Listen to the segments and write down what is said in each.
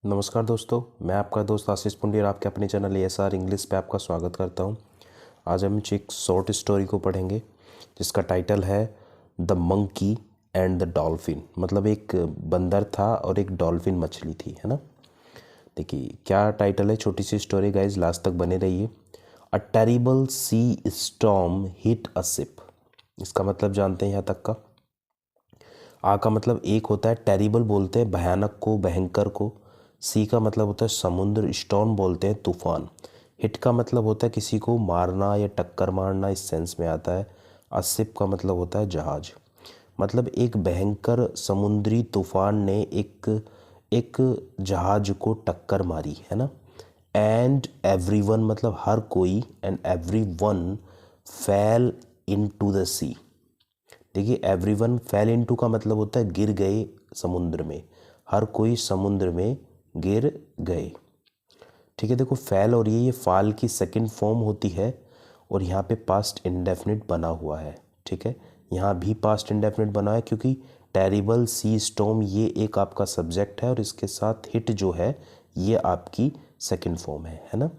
नमस्कार दोस्तों, मैं आपका दोस्त आशीष पुंडी और आपके अपने चैनल ESR इंग्लिश पे आपका स्वागत करता हूं। आज हम एक शॉर्ट स्टोरी को पढ़ेंगे जिसका टाइटल है the monkey and the dolphin. मतलब एक बंदर था और एक डॉल्फिन मछली थी, है ना। देखिए क्या टाइटल है, छोटी सी स्टोरी गाइज, लास्ट तक बने रहिए। A terrible sea storm hit a ship. इसका मतलब जानते हैं यहाँ तक का। आ का मतलब एक होता है, टेरिबल बोलते हैं भयानक को, भयंकर को। सी का मतलब होता है समुद्र, स्टॉर्म बोलते हैं तूफान। हिट का मतलब होता है किसी को मारना या टक्कर मारना, इस सेंस में आता है। शिप का मतलब होता है जहाज। मतलब एक भयंकर समुद्री तूफान ने एक जहाज को टक्कर मारी, है ना। एंड एवरीवन मतलब हर कोई, and everyone fell into the sea. देखिए एवरीवन फेल इनटू का मतलब होता है गिर गए समुद्र में, हर कोई समुद्र में गिर गए। ठीक है, देखो फेल और ये फाल की सेकंड फॉर्म होती है और यहाँ पे पास्ट इंडेफिनिट बना हुआ है। ठीक है, यहाँ भी पास्ट इंडेफिनिट बना है क्योंकि टेरिबल सी स्टॉर्म ये एक आपका सब्जेक्ट है और इसके साथ हिट जो है ये आपकी सेकंड फॉर्म है ना।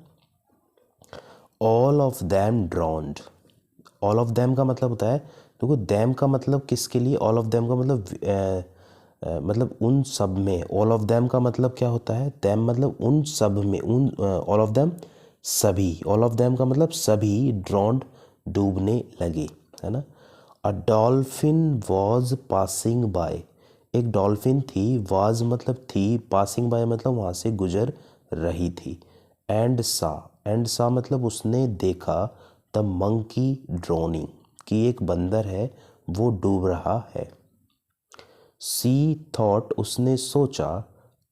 All of them ड्रॉन्ड। All of them का मतलब होता है, देखो देम का मतलब किसके लिए, ऑल ऑफ देम का मतलब उन सब में। ऑल ऑफ देम का मतलब क्या होता है, देम मतलब उन सब में, उन ऑल ऑफ देम सभी, ऑल ऑफ देम का मतलब सभी ड्रॉन्ड डूबने लगे, है ना। अ डॉल्फिन वॉज पासिंग बाय। एक डॉल्फिन थी, वाज मतलब थी, पासिंग बाय मतलब वहाँ से गुजर रही थी। एंड सा मतलब उसने देखा द मंकी ड्रोनिंग, कि एक बंदर है वो डूब रहा है। सी थॉट उसने सोचा,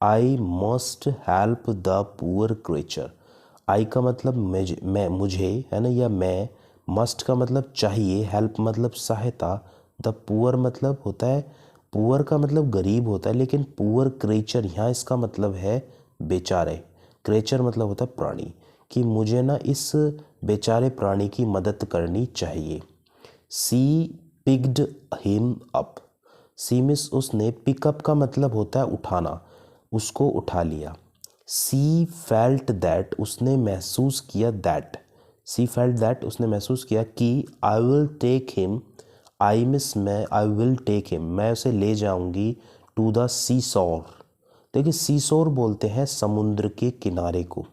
I must help the poor creature. I का मतलब मैं मुझे, है ना, या मैं। मस्ट का मतलब चाहिए, हेल्प मतलब सहायता, द पुअर मतलब होता है, पुअर का मतलब गरीब होता है, लेकिन पुअर क्रिएचर यहाँ इसका मतलब है बेचारे। क्रिएचर मतलब होता है प्राणी, कि मुझे ना इस बेचारे प्राणी की मदद करनी चाहिए। सी पिक्ड हिम अप। सी मिस उसने, पिकअप का मतलब होता है उठाना, उसको उठा लिया। सी फेल्ट दैट उसने महसूस किया, दैट सी फेल्ट दैट उसने महसूस किया कि I will take him, I miss मैं, आई विल टेक हिम मैं उसे ले जाऊंगी, टू द सी शोर। देखिए सी शोर बोलते हैं समुद्र के किनारे को।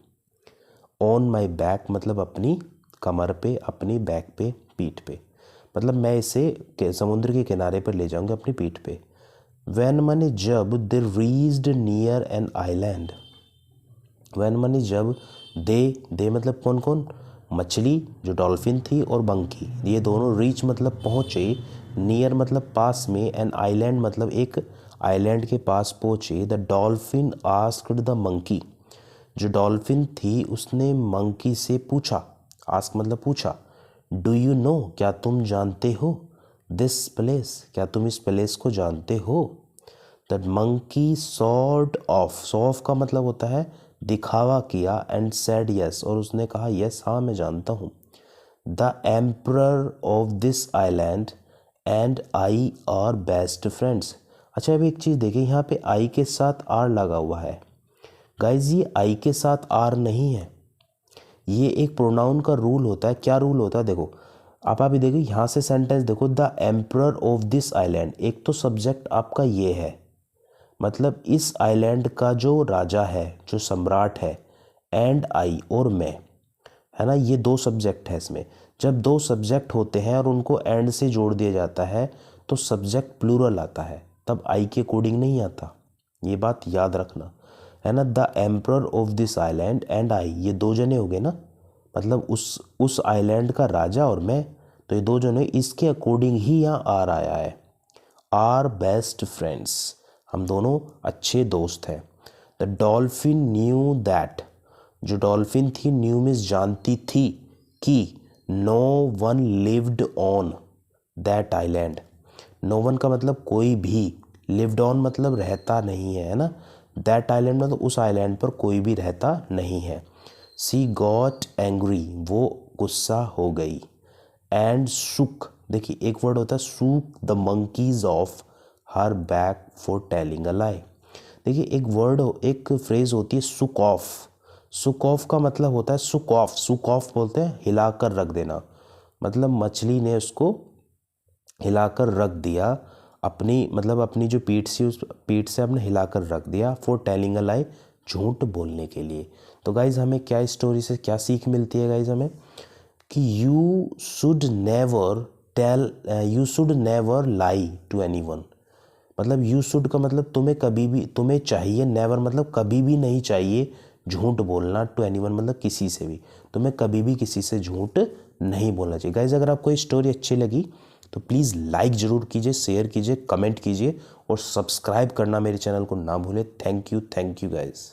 ऑन माई बैक मतलब अपनी कमर पे, अपनी बैक पे, पीठ पे, मतलब मैं इसे समुद्र के किनारे पर ले जाऊंगा अपनी पीठ पे। वैन माने जब, they reached near an island. When माने जब, दे मतलब कौन कौन, मछली जो डॉल्फिन थी और मंकी, ये दोनों रीच मतलब पहुँचे, नियर मतलब पास में, एन आइलैंड मतलब एक आइलैंड के पास पहुँचे। The dolphin asked the monkey. जो डॉल्फिन थी उसने मंकी से पूछा, आस्क मतलब पूछा, डू यू नो क्या तुम जानते हो, दिस प्लेस क्या तुम इस प्लेस को जानते हो। That monkey sort of, saw of का मतलब होता है दिखावा किया, एंड सेड यस और उसने कहा यस हाँ मैं जानता हूँ। The emperor of this island and I R best friends. अच्छा अभी एक चीज़ देखिए, यहाँ पे आई के साथ आर लगा हुआ है गाइज, ये आई के साथ आर नहीं है, ये एक प्रोनाउन का रूल होता है। क्या रूल होता है देखो, आप अभी देखो यहाँ से सेंटेंस देखो, the emperor of this island, एक तो सब्जेक्ट आपका ये है, मतलब इस आइलैंड का जो राजा है, जो सम्राट है, एंड आई और मैं, है ना, ये दो सब्जेक्ट है इसमें। जब दो सब्जेक्ट होते हैं और उनको एंड से जोड़ दिया जाता है तो सब्जेक्ट प्लूरल आता है, तब आई के कोडिंग नहीं आता, ये बात याद रखना, है ना। The emperor of this island and I, ये दो जने हो गए ना, मतलब उस आइलैंड का राजा और मैं, तो ये दो जने, इसके अकॉर्डिंग ही यहाँ आर आया है। आर बेस्ट फ्रेंड्स, हम दोनों अच्छे दोस्त हैं। द डॉल्फिन न्यू दैट, जो डॉल्फिन थी, न्यू मीन्स जानती थी, कि no one lived on that island. No one का मतलब कोई भी, लिव्ड ऑन मतलब रहता नहीं है ना, दैट आइलैंड मतलब उस आइलैंड पर कोई भी रहता नहीं है। सी गॉट एंग्री, वो गुस्सा हो गई। एंड शुक, देखिए एक वर्ड होता है shook the monkeys off her back for telling a lie. देखिए एक फ्रेज़ होती है सुक ऑफ। सुक ऑफ का मतलब होता है सुक ऑफ बोलते हैं हिलाकर रख देना, मतलब मछली ने उसको हिलाकर रख दिया, अपनी जो पीठ से आपने हिलाकर रख दिया, फॉर टेलिंग अ लाई, झूठ बोलने के लिए। तो गाइज हमें क्या स्टोरी से क्या सीख मिलती है गाइज हमें, कि you should never lie to anyone. मतलब यू शुड का मतलब तुम्हें चाहिए, नेवर मतलब कभी भी नहीं चाहिए झूठ बोलना, टू एनीवन मतलब किसी से भी, तुम्हें कभी भी किसी से झूठ नहीं बोलना चाहिए। गाइज अगर आपको ये स्टोरी अच्छी लगी तो प्लीज़ लाइक ज़रूर कीजिए, शेयर कीजिए, कमेंट कीजिए और सब्सक्राइब करना मेरे चैनल को ना भूलें। Thank you guys.